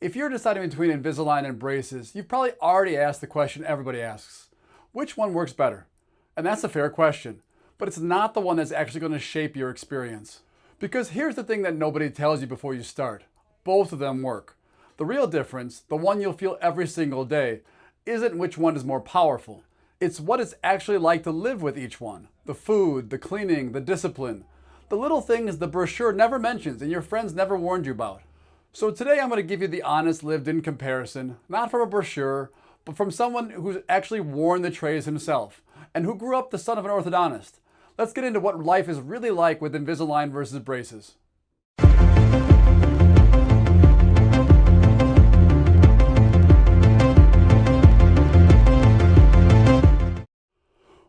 If you're deciding between Invisalign and braces, you've probably already asked the question everybody asks. Which one works better? And that's a fair question, but it's not the one that's actually going to shape your experience. Because here's the thing that nobody tells you before you start. Both of them work. The real difference, the one you'll feel every single day, isn't which one is more powerful. It's what it's actually like to live with each one. The food, the cleaning, the discipline. The little things the brochure never mentions and your friends never warned you about. So today I'm going to give you the honest lived-in comparison, not from a brochure, but from someone who's actually worn the trays himself, and who grew up the son of an orthodontist. Let's get into what life is really like with Invisalign versus braces.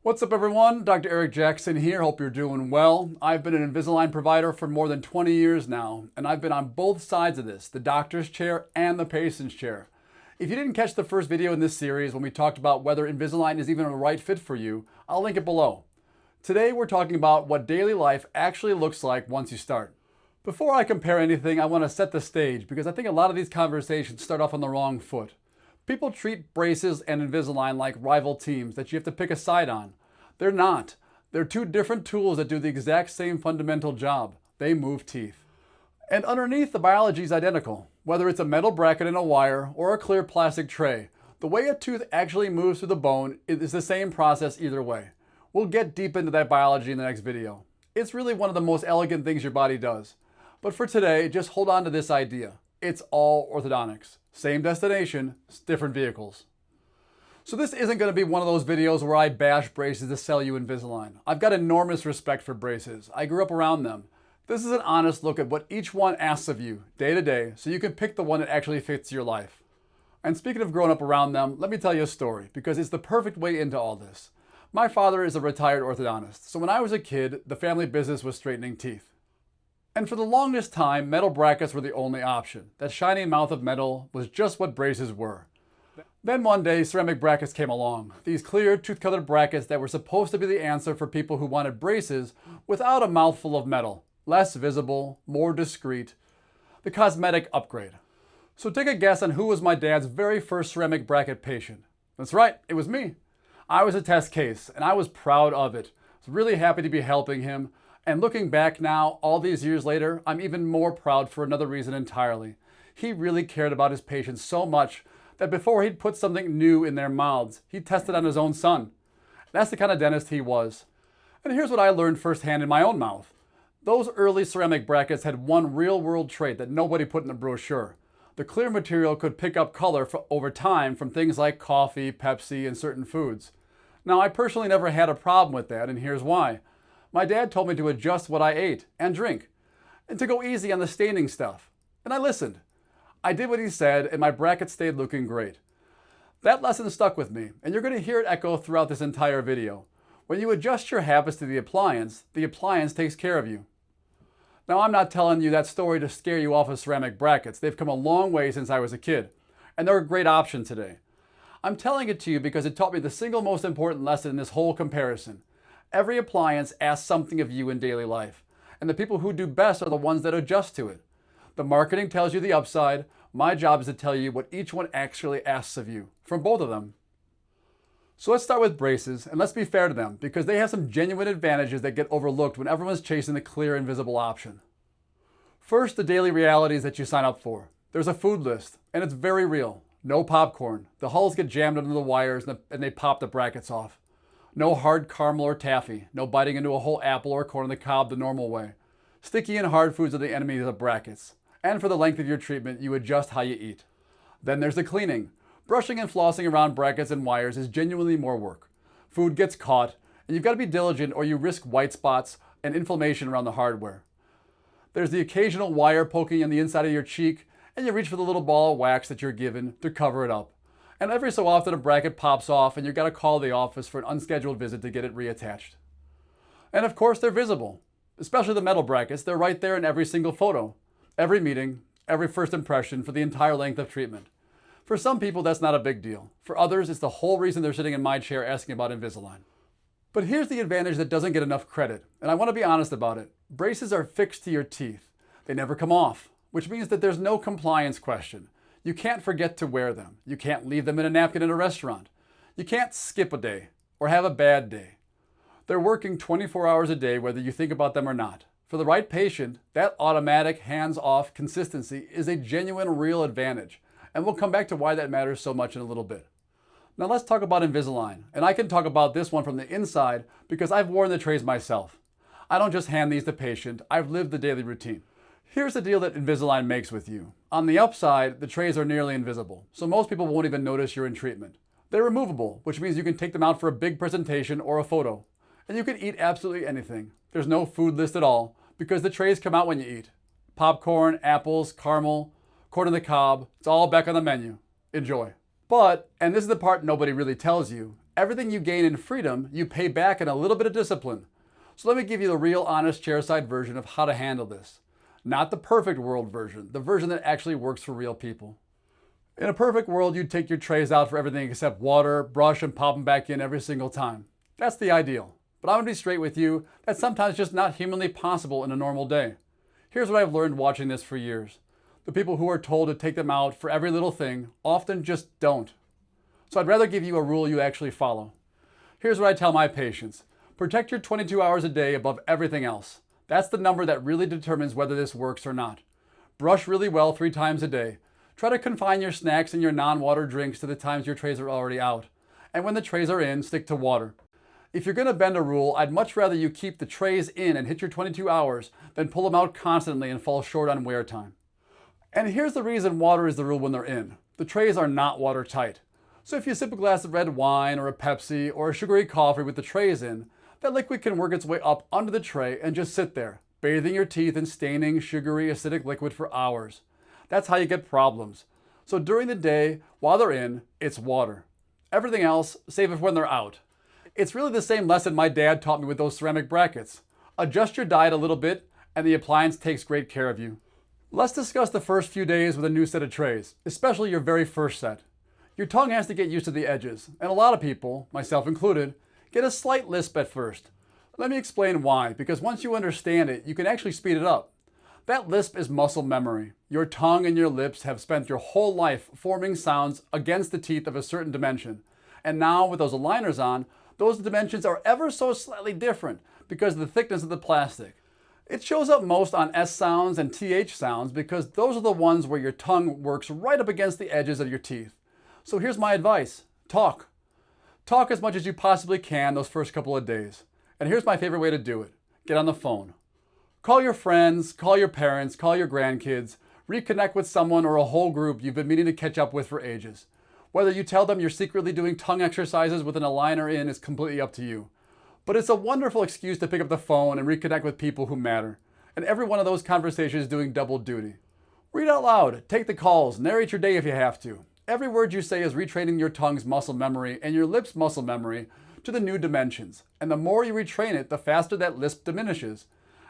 What's up everyone? Dr. Eric Jackson here. Hope you're doing well. I've been an Invisalign provider for more than 20 years now, and I've been on both sides of this, the doctor's chair and the patient's chair. If you didn't catch the first video in this series when we talked about whether Invisalign is even a right fit for you, I'll link it below. Today we're talking about what daily life actually looks like once you start. Before I compare anything, I want to set the stage because I think a lot of these conversations start off on the wrong foot. People treat braces and Invisalign like rival teams that you have to pick a side on. They're not. They're two different tools that do the exact same fundamental job. They move teeth. And underneath, the biology is identical. Whether it's a metal bracket and a wire or a clear plastic tray, the way a tooth actually moves through the bone is the same process either way. We'll get deep into that biology in the next video. It's really one of the most elegant things your body does. But for today, just hold on to this idea. It's all orthodontics. Same destination, different vehicles. So this isn't going to be one of those videos where I bash braces to sell you Invisalign. I've got enormous respect for braces. I grew up around them. This is an honest look at what each one asks of you day to day so you can pick the one that actually fits your life. And speaking of growing up around them, let me tell you a story because it's the perfect way into all this. My father is a retired orthodontist, so when I was a kid, the family business was straightening teeth. And for the longest time, metal brackets were the only option. That shiny mouth of metal was just what braces were. Then one day, ceramic brackets came along. These clear, tooth-colored brackets that were supposed to be the answer for people who wanted braces without a mouthful of metal. Less visible, more discreet. The cosmetic upgrade. So take a guess on who was my dad's very first ceramic bracket patient. That's right, it was me. I was a test case, and I was proud of it. I was really happy to be helping him. And looking back now, all these years later, I'm even more proud for another reason entirely. He really cared about his patients so much that before he'd put something new in their mouths, he tested on his own son. That's the kind of dentist he was. And here's what I learned firsthand in my own mouth. Those early ceramic brackets had one real-world trait that nobody put in the brochure. The clear material could pick up color over time from things like coffee, Pepsi, and certain foods. Now, I personally never had a problem with that, and here's why. My dad told me to adjust what I ate and drink, and to go easy on the staining stuff. And I listened. I did what he said, and my bracket stayed looking great. That lesson stuck with me, and you're going to hear it echo throughout this entire video. When you adjust your habits to the appliance takes care of you. Now, I'm not telling you that story to scare you off of ceramic brackets. They've come a long way since I was a kid, and they're a great option today. I'm telling it to you because it taught me the single most important lesson in this whole comparison. Every appliance asks something of you in daily life, and the people who do best are the ones that adjust to it. The marketing tells you the upside. My job is to tell you what each one actually asks of you, from both of them. So let's start with braces, and let's be fair to them, because they have some genuine advantages that get overlooked when everyone's chasing the clear, invisible option. First, the daily realities that you sign up for. There's a food list, and it's very real. No popcorn. The hulls get jammed under the wires, and they pop the brackets off. No hard caramel or taffy. No biting into a whole apple or corn on the cob the normal way. Sticky and hard foods are the enemies of brackets. And for the length of your treatment, you adjust how you eat. Then there's the cleaning. Brushing and flossing around brackets and wires is genuinely more work. Food gets caught, and you've got to be diligent or you risk white spots and inflammation around the hardware. There's the occasional wire poking on the inside of your cheek, and you reach for the little ball of wax that you're given to cover it up. And every so often a bracket pops off and you've got to call the office for an unscheduled visit to get it reattached. And of course, they're visible. Especially the metal brackets, they're right there in every single photo. Every meeting, every first impression for the entire length of treatment. For some people, that's not a big deal. For others, it's the whole reason they're sitting in my chair asking about Invisalign. But here's the advantage that doesn't get enough credit, and I want to be honest about it. Braces are fixed to your teeth. They never come off, which means that there's no compliance question. You can't forget to wear them. You can't leave them in a napkin in a restaurant. You can't skip a day or have a bad day. They're working 24 hours a day whether you think about them or not. For the right patient, that automatic, hands-off consistency is a genuine, real advantage. And we'll come back to why that matters so much in a little bit. Now let's talk about Invisalign. And I can talk about this one from the inside because I've worn the trays myself. I don't just hand these to patient, I've lived the daily routine. Here's the deal that Invisalign makes with you. On the upside, the trays are nearly invisible, so most people won't even notice you're in treatment. They're removable, which means you can take them out for a big presentation or a photo. And you can eat absolutely anything. There's no food list at all because the trays come out when you eat. Popcorn, apples, caramel, corn on the cob, it's all back on the menu. Enjoy. But, and this is the part nobody really tells you, everything you gain in freedom, you pay back in a little bit of discipline. So let me give you the real honest chairside version of how to handle this. Not the perfect world version, the version that actually works for real people. In a perfect world, you'd take your trays out for everything except water, brush, and pop them back in every single time. That's the ideal. But I'm gonna be straight with you, that's sometimes just not humanly possible in a normal day. Here's what I've learned watching this for years. The people who are told to take them out for every little thing often just don't. So I'd rather give you a rule you actually follow. Here's what I tell my patients. Protect your 22 hours a day above everything else. That's the number that really determines whether this works or not. Brush really well 3 times a day. Try to confine your snacks and your non-water drinks to the times your trays are already out. And when the trays are in, stick to water. If you're gonna bend a rule, I'd much rather you keep the trays in and hit your 22 hours than pull them out constantly and fall short on wear time. And here's the reason water is the rule when they're in. The trays are not watertight. So if you sip a glass of red wine or a Pepsi or a sugary coffee with the trays in, that liquid can work its way up under the tray and just sit there, bathing your teeth in staining, sugary, acidic liquid for hours. That's how you get problems. So during the day, while they're in, it's water. Everything else, save it when they're out. It's really the same lesson my dad taught me with those ceramic brackets. Adjust your diet a little bit, and the appliance takes great care of you. Let's discuss the first few days with a new set of trays, especially your very first set. Your tongue has to get used to the edges, and a lot of people, myself included, get a slight lisp at first. Let me explain why, because once you understand it, you can actually speed it up. That lisp is muscle memory. Your tongue and your lips have spent your whole life forming sounds against the teeth of a certain dimension. And now, with those aligners on, those dimensions are ever so slightly different because of the thickness of the plastic. It shows up most on S sounds and TH sounds because those are the ones where your tongue works right up against the edges of your teeth. So here's my advice. Talk. Talk as much as you possibly can those first couple of days. And here's my favorite way to do it. Get on the phone. Call your friends, call your parents, call your grandkids, reconnect with someone or a whole group you've been meaning to catch up with for ages. Whether you tell them you're secretly doing tongue exercises with an aligner in is completely up to you. But it's a wonderful excuse to pick up the phone and reconnect with people who matter. And every one of those conversations is doing double duty. Read out loud, take the calls, narrate your day if you have to. Every word you say is retraining your tongue's muscle memory and your lips' muscle memory to the new dimensions. And the more you retrain it, the faster that lisp diminishes.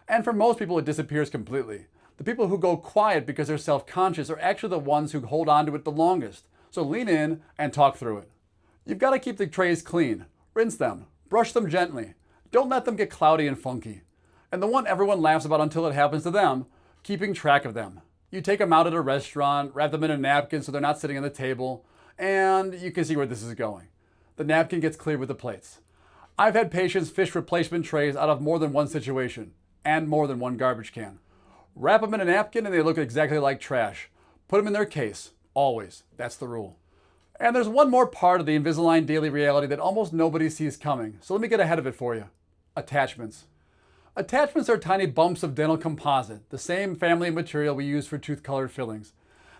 And for most people, it disappears completely. The people who go quiet because they're self-conscious are actually the ones who hold on to it the longest. So lean in and talk through it. You've got to keep the trays clean. Rinse them. Brush them gently. Don't let them get cloudy and funky. And the one everyone laughs about until it happens to them, keeping track of them. You take them out at a restaurant, wrap them in a napkin so they're not sitting on the table, and you can see where this is going. The napkin gets cleared with the plates. I've had patients fish replacement trays out of more than one situation, and more than one garbage can. Wrap them in a napkin and they look exactly like trash. Put them in their case, always. That's the rule. And there's one more part of the Invisalign daily reality that almost nobody sees coming, so let me get ahead of it for you. Attachments. Attachments are tiny bumps of dental composite, the same family of material we use for tooth-colored fillings,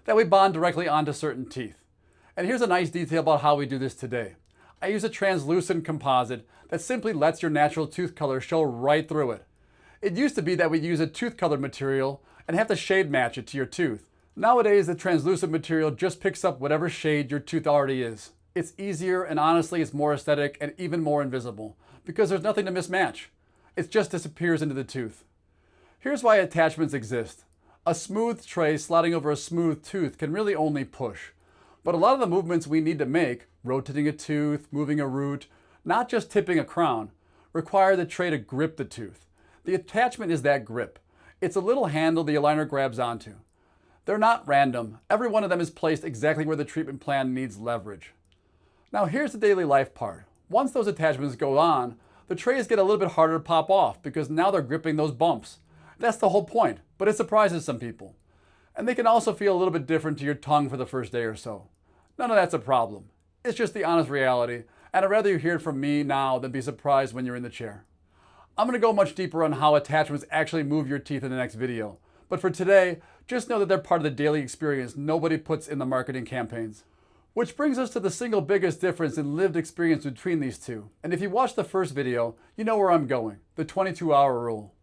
that we bond directly onto certain teeth. And here's a nice detail about how we do this today. I use a translucent composite that simply lets your natural tooth color show right through it. It used to be that we'd use a tooth-colored material and have to shade match it to your tooth. Nowadays, the translucent material just picks up whatever shade your tooth already is. It's easier and honestly, it's more aesthetic and even more invisible because there's nothing to mismatch. It just disappears into the tooth. Here's why attachments exist. A smooth tray sliding over a smooth tooth can really only push. But a lot of the movements we need to make, rotating a tooth, moving a root, not just tipping a crown, require the tray to grip the tooth. The attachment is that grip. It's a little handle the aligner grabs onto. They're not random. Every one of them is placed exactly where the treatment plan needs leverage. Now here's the daily life part. Once those attachments go on, the trays get a little bit harder to pop off because now they're gripping those bumps. That's the whole point, but it surprises some people. And they can also feel a little bit different to your tongue for the first day or so. None of that's a problem. It's just the honest reality, and I'd rather you hear it from me now than be surprised when you're in the chair. I'm going to go much deeper on how attachments actually move your teeth in the next video, but for today, just know that they're part of the daily experience nobody puts in the marketing campaigns. Which brings us to the single biggest difference in lived experience between these two. And if you watched the first video, you know where I'm going, the 22-hour rule.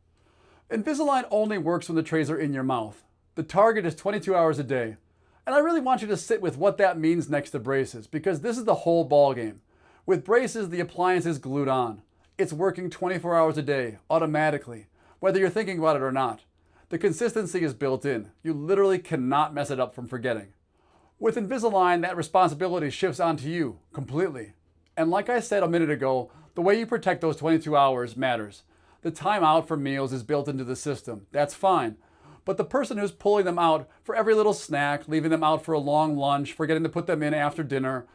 Invisalign only works when the trays are in your mouth. The target is 22 hours a day. And I really want you to sit with what that means next to braces, because this is the whole ballgame. With braces, the appliance is glued on. It's working 24 hours a day, automatically, whether you're thinking about it or not. The consistency is built in. You literally cannot mess it up from forgetting. With Invisalign, that responsibility shifts onto you completely. And like I said a minute ago, the way you protect those 22 hours matters. The time out for meals is built into the system. That's fine. But the person who's pulling them out for every little snack, leaving them out for a long lunch, forgetting to put them in after dinner,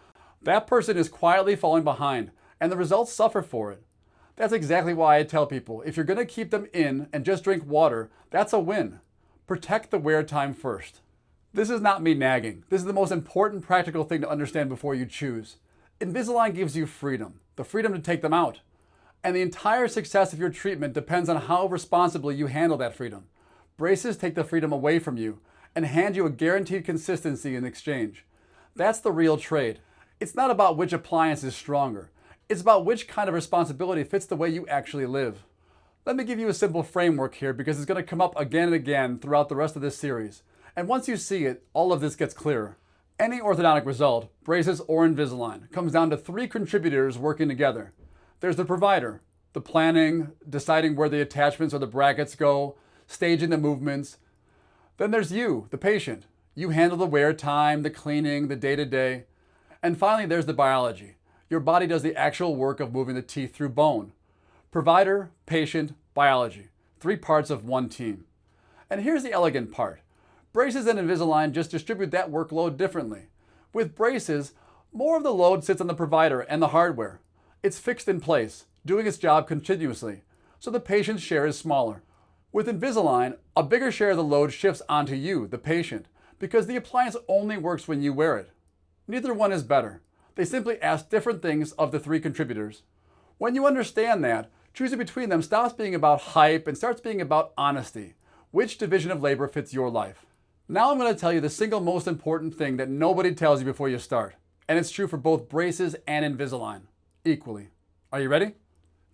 that person is quietly falling behind, and the results suffer for it. That's exactly why I tell people, if you're going to keep them in and just drink water, that's a win. Protect the wear time first. This is not me nagging. This is the most important practical thing to understand before you choose. Invisalign gives you freedom, the freedom to take them out. And the entire success of your treatment depends on how responsibly you handle that freedom. Braces take the freedom away from you and hand you a guaranteed consistency in exchange. That's the real trade. It's not about which appliance is stronger. It's about which kind of responsibility fits the way you actually live. Let me give you a simple framework here because it's going to come up again and again throughout the rest of this series. And once you see it, all of this gets clearer. Any orthodontic result, braces or Invisalign, comes down to three contributors working together. There's the provider, the planning, deciding where the attachments or the brackets go, staging the movements. Then there's you, the patient. You handle the wear time, the cleaning, the day-to-day. And finally, there's the biology. Your body does the actual work of moving the teeth through bone. Provider, patient, biology. Three parts of one team. And here's the elegant part. Braces and Invisalign just distribute that workload differently. With braces, more of the load sits on the provider and the hardware. It's fixed in place, doing its job continuously, so the patient's share is smaller. With Invisalign, a bigger share of the load shifts onto you, the patient, because the appliance only works when you wear it. Neither one is better. They simply ask different things of the three contributors. When you understand that, choosing between them stops being about hype and starts being about honesty. Which division of labor fits your life? Now I'm going to tell you the single most important thing that nobody tells you before you start. And it's true for both braces and Invisalign, equally. Are you ready?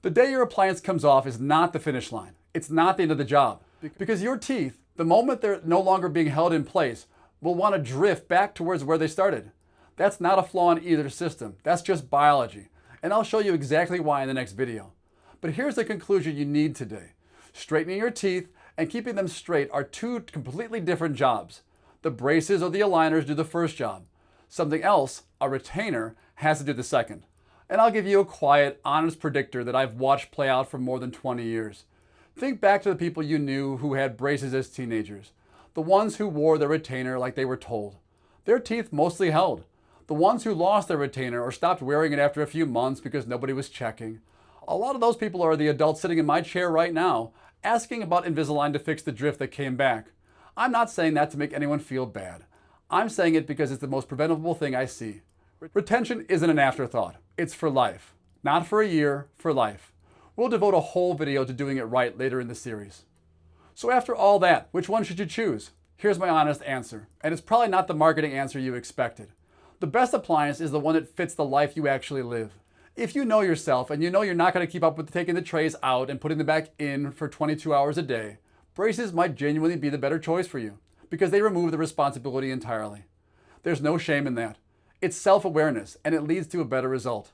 The day your appliance comes off is not the finish line. It's not the end of the job. Because your teeth, the moment they're no longer being held in place, will want to drift back towards where they started. That's not a flaw in either system. That's just biology. And I'll show you exactly why in the next video. But here's the conclusion you need today. Straightening your teeth and keeping them straight are two completely different jobs. The braces or the aligners do the first job. Something else, a retainer, has to do the second. And I'll give you a quiet, honest predictor that I've watched play out for more than 20 years. Think back to the people you knew who had braces as teenagers. The ones who wore their retainer like they were told. Their teeth mostly held. The ones who lost their retainer or stopped wearing it after a few months because nobody was checking. A lot of those people are the adults sitting in my chair right now, asking about Invisalign to fix the drift that came back. I'm not saying that to make anyone feel bad. I'm saying it because it's the most preventable thing I see. Retention isn't an afterthought. It's for life. Not for a year, for life. We'll devote a whole video to doing it right later in the series. So after all that, which one should you choose? Here's my honest answer, and it's probably not the marketing answer you expected. The best appliance is the one that fits the life you actually live. If you know yourself and you know you're not going to keep up with taking the trays out and putting them back in for 22 hours a day, braces might genuinely be the better choice for you because they remove the responsibility entirely. There's no shame in that. It's self-awareness and it leads to a better result.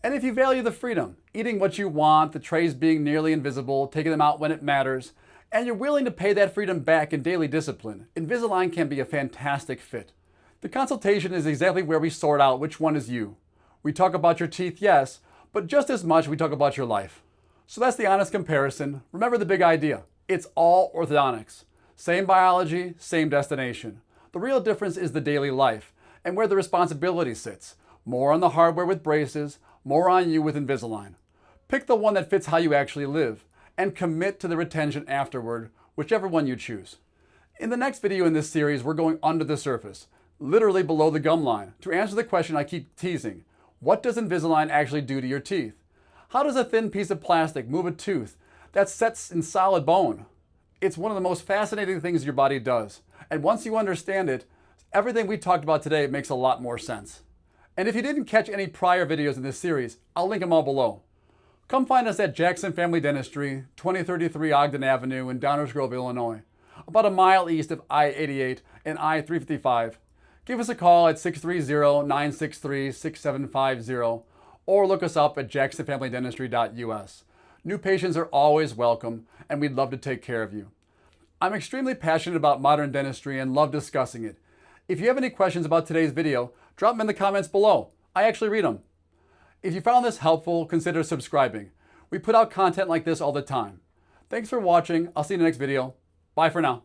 And if you value the freedom, eating what you want, the trays being nearly invisible, taking them out when it matters, and you're willing to pay that freedom back in daily discipline, Invisalign can be a fantastic fit. The consultation is exactly where we sort out which one is you. We talk about your teeth, yes, but just as much we talk about your life. So that's the honest comparison. Remember the big idea. It's all orthodontics. Same biology, same destination. The real difference is the daily life and where the responsibility sits. More on the hardware with braces, more on you with Invisalign. Pick the one that fits how you actually live and commit to the retention afterward, whichever one you choose. In the next video in this series, we're going under the surface, literally below the gum line, to answer the question I keep teasing. What does Invisalign actually do to your teeth? How does a thin piece of plastic move a tooth that sets in solid bone? It's one of the most fascinating things your body does. And once you understand it, everything we talked about today makes a lot more sense. And if you didn't catch any prior videos in this series, I'll link them all below. Come find us at Jackson Family Dentistry, 2033 Ogden Avenue in Downers Grove, Illinois, about a mile east of I-88 and I-355. Give us a call at 630-963-6750 or look us up at jacksonfamilydentistry.us. New patients are always welcome, and we'd love to take care of you. I'm extremely passionate about modern dentistry and love discussing it. If you have any questions about today's video, drop them in the comments below. I actually read them. If you found this helpful, consider subscribing. We put out content like this all the time. Thanks for watching. I'll see you in the next video. Bye for now.